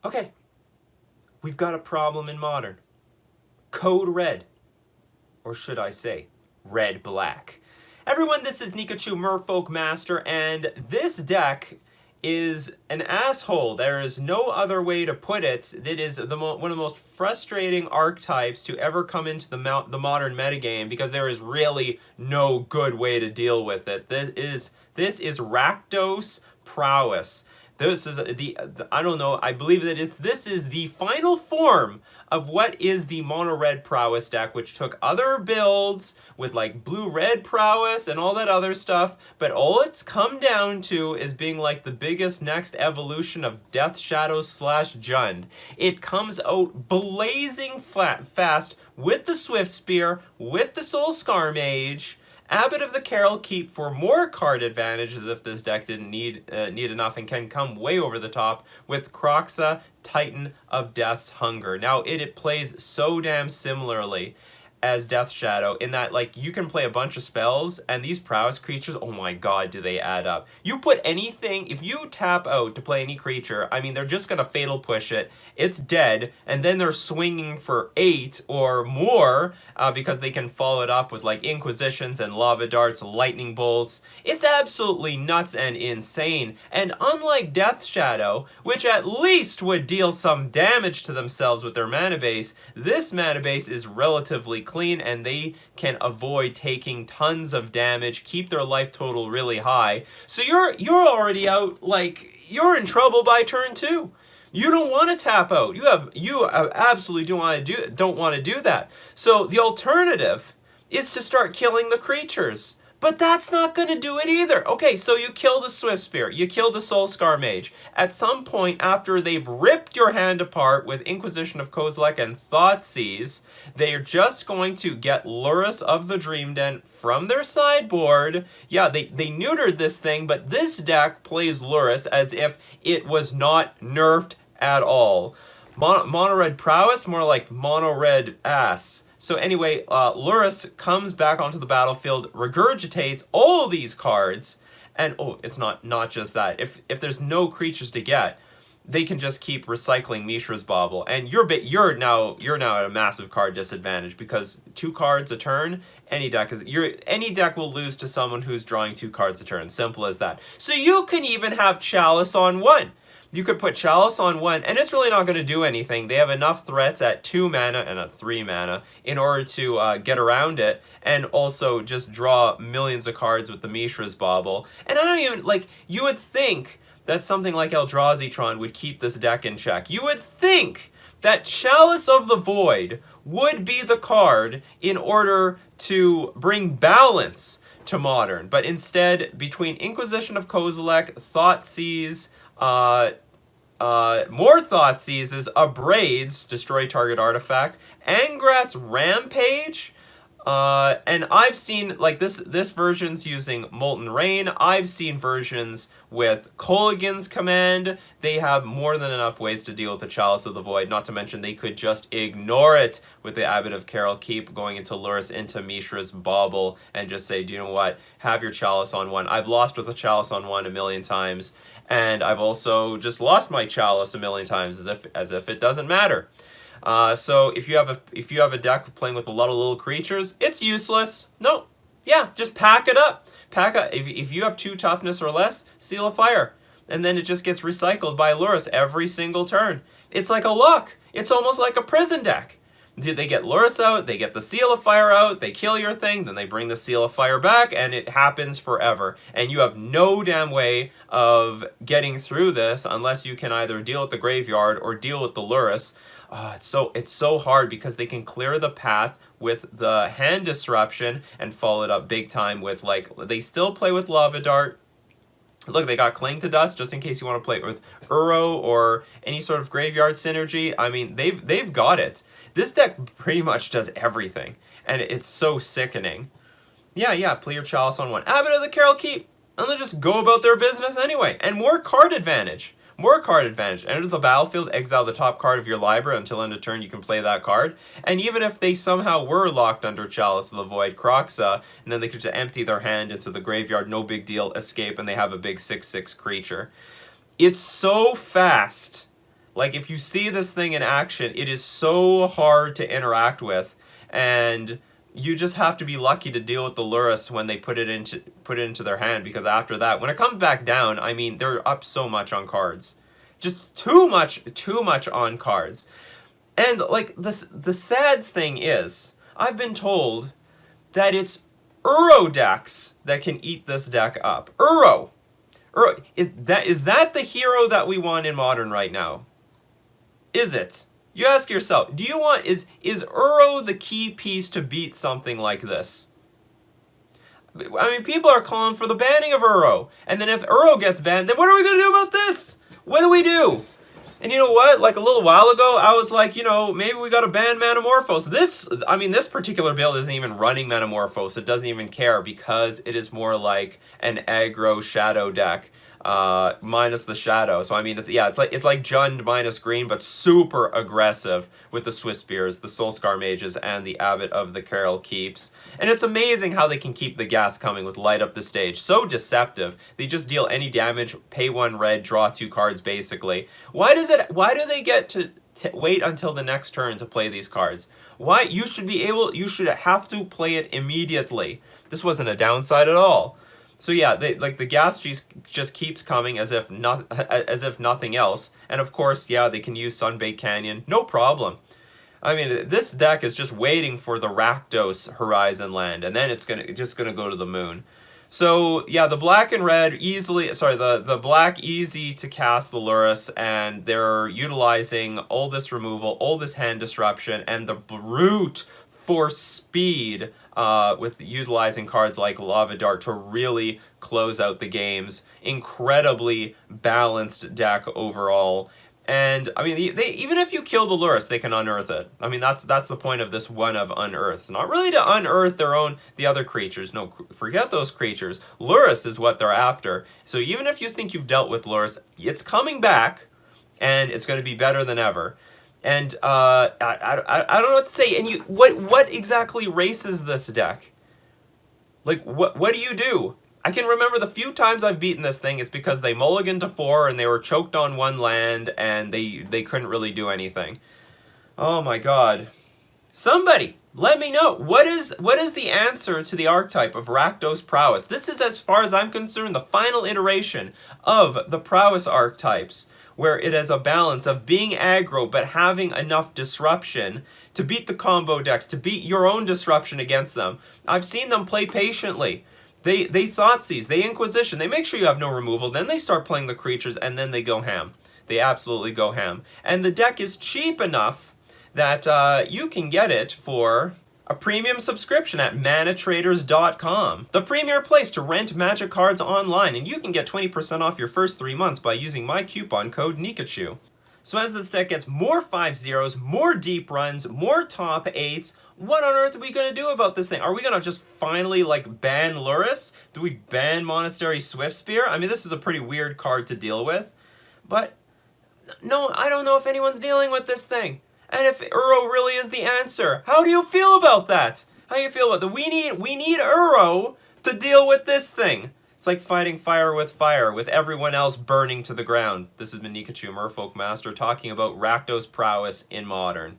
Okay, we've got a problem in Modern. Code Red. Or should I say, Red Black. Everyone, this is Nikachu, Merfolk Master, and this deck is an asshole. There is no other way to put it. It is one of the most frustrating archetypes to ever come into the modern metagame because there is really no good way to deal with it. This is Rakdos Prowess. This is I don't know, I believe that this is the final form of what is the mono-red Prowess deck, which took other builds with like blue-red Prowess and all that other stuff, but all it's come down to is being like the biggest next evolution of Death Shadow / Jund. It comes out blazing fast with the Swift Spear, with the Soul Scar Mage, Abbot of the Carol Keep for more card advantage, as if this deck didn't need enough, and can come way over the top with Kroxa, Titan of Death's Hunger. Now, it plays so damn similarly as Death Shadow in that, like, you can play a bunch of spells, and these prowess creatures, oh my god, do they add up. You put anything, if you tap out to play any creature, I mean, they're just gonna fatal push it, it's dead, and then they're swinging for 8 or more, because they can follow it up with, like, Inquisitions and Lava Darts, Lightning Bolts. It's absolutely nuts and insane, and unlike Death Shadow, which at least would deal some damage to themselves with their mana base, this mana base is relatively clean, and they can avoid taking tons of damage, keep their life total really high. So you're already out, like, you're in trouble by turn 2. You don't want to tap out. You absolutely don't want to do that. So the alternative is to start killing the creatures. But that's not going to do it either. Okay, so you kill the Swift Spear, you kill the Soul Scar Mage. At some point, after they've ripped your hand apart with Inquisition of Kozilek and Thoughtseize, they're just going to get Lurrus of the Dream Den from their sideboard. Yeah, they neutered this thing, but this deck plays Lurrus as if it was not nerfed at all. Mono-red Prowess, more like mono-red ass. So anyway, Lurrus comes back onto the battlefield, regurgitates all these cards, and oh, it's not just that. If there's no creatures to get, they can just keep recycling Mishra's Bauble, and you're now at a massive card disadvantage because 2 cards a turn. Any deck will lose to someone who's drawing 2 cards a turn. Simple as that. So you can even have Chalice on 1. You could put Chalice on 1, and it's really not going to do anything. They have enough threats at 2 mana and at 3 mana in order to get around it, and also just draw millions of cards with the Mishra's Bauble. And I don't even, like, you would think that something like Eldrazi-tron would keep this deck in check. You would think that Chalice of the Void would be the card in order to bring balance to Modern. But instead, between Inquisition of Kozilek, Thoughtseize, more Thoughtseizes, Abrades, destroy target artifact, Angrath's Rampage, and I've seen, like, this version's using Molten Rain. I've seen versions with Kolaghan's Command. They have more than enough ways to deal with the Chalice of the Void, not to mention they could just ignore it with the Abbot of Carol Keep, going into Lurrus, into Mishra's Bauble, and just say, do you know what, have your Chalice on 1. I've lost with a Chalice on 1 a million times, and I've also just lost my Chalice a million times as if it doesn't matter. So if you have a deck playing with a lot of little creatures, it's useless. No, yeah, just pack it up. If you have 2 toughness or less, Seal of Fire, and then it just gets recycled by Lurrus every single turn. It's like a luck. It's almost like a prison deck. They get Lurrus out, they get the Seal of Fire out, they kill your thing, then they bring the Seal of Fire back, and it happens forever. And you have no damn way of getting through this unless you can either deal with the graveyard or deal with the Lurrus. It's so hard because they can clear the path with the hand disruption and follow it up big time with, like, they still play with Lava Dart. Look, they got Cling to Dust just in case you want to play it with Uro or any sort of graveyard synergy. I mean, they've got it. This deck pretty much does everything, and it's so sickening. Yeah, play your Chalice on 1. Abbot of the Carol Keep, and they'll just go about their business anyway. And more card advantage. More card advantage. Enter the battlefield, exile the top card of your library. Until end of turn, you can play that card. And even if they somehow were locked under Chalice of the Void, Kroxa, and then they could just empty their hand into the graveyard, no big deal, escape, and they have a big 6/6 creature. It's so fast. Like, if you see this thing in action, it is so hard to interact with, and you just have to be lucky to deal with the Lurrus when they put it into their hand, because after that, when it comes back down, I mean, they're up so much on cards. Just too much on cards. And, like, the sad thing is, I've been told that it's Uro decks that can eat this deck up. Uro! Is that the hero that we want in Modern right now? Is it? You ask yourself, do you want, is Uro the key piece to beat something like this? I mean, people are calling for the banning of Uro. And then if Uro gets banned, then what are we going to do about this? What do we do? And you know what? Like a little while ago, I was like, you know, maybe we got to ban Manamorphose. This particular build isn't even running Manamorphose. It doesn't even care because it is more like an aggro shadow deck. Minus the shadow. So I mean, it's like Jund minus green, but super aggressive with the Swift Spears, the Soulscar Mages, and the Abbot of the Carol Keeps. And it's amazing how they can keep the gas coming with Light Up the Stage. So deceptive. They just deal any damage, pay 1 red, draw 2 cards basically. Why do they get to wait until the next turn to play these cards? Why? You should have to play it immediately. This wasn't a downside at all. So yeah, the gas just keeps coming as if nothing else. And of course, yeah, they can use Sunbaked Canyon, no problem. I mean, this deck is just waiting for the Rakdos Horizon land, and then it's just gonna go to the moon. So yeah, the black and red the black easy to cast the Lurrus, and they're utilizing all this removal, all this hand disruption, and the brute force speed with utilizing cards like Lava Dart to really close out the games. Incredibly balanced deck overall. And I mean, even if you kill the Lurrus, they can unearth it. I mean, that's the point of this one of unearth. Not really to unearth the other creatures. No, forget those creatures. Lurrus is what they're after. So even if you think you've dealt with Lurrus, it's coming back, and it's going to be better than ever. And I don't know what to say. And what exactly races this deck? Like, what do you do? I can remember the few times I've beaten this thing, it's because they mulliganed to 4 and they were choked on 1 land and they couldn't really do anything. Oh my god. Somebody, let me know. What is the answer to the archetype of Rakdos Prowess? This is, as far as I'm concerned, the final iteration of the Prowess archetypes, where it has a balance of being aggro but having enough disruption to beat the combo decks, to beat your own disruption against them. I've seen them play patiently. They Thoughtseize, they Inquisition, they make sure you have no removal, then they start playing the creatures, and then they go ham. They absolutely go ham. And the deck is cheap enough that you can get it for a premium subscription at manatraders.com, the premier place to rent Magic cards online, and you can get 20% off your first 3 months by using my coupon code Nikachu. So as this deck gets more 5/0s, more deep runs, more top 8s, what on earth are we going to do about this thing? Are we going to just finally, like, ban Lurrus? Do we ban Monastery Swiftspear? I mean, this is a pretty weird card to deal with. But, no, I don't know if anyone's dealing with this thing. And if Uro really is the answer, how do you feel about that? How do you feel about that? We need Uro to deal with this thing. It's like fighting fire, with everyone else burning to the ground. This has been Nikachu, Merfolk Master, talking about Rakdos Prowess in Modern.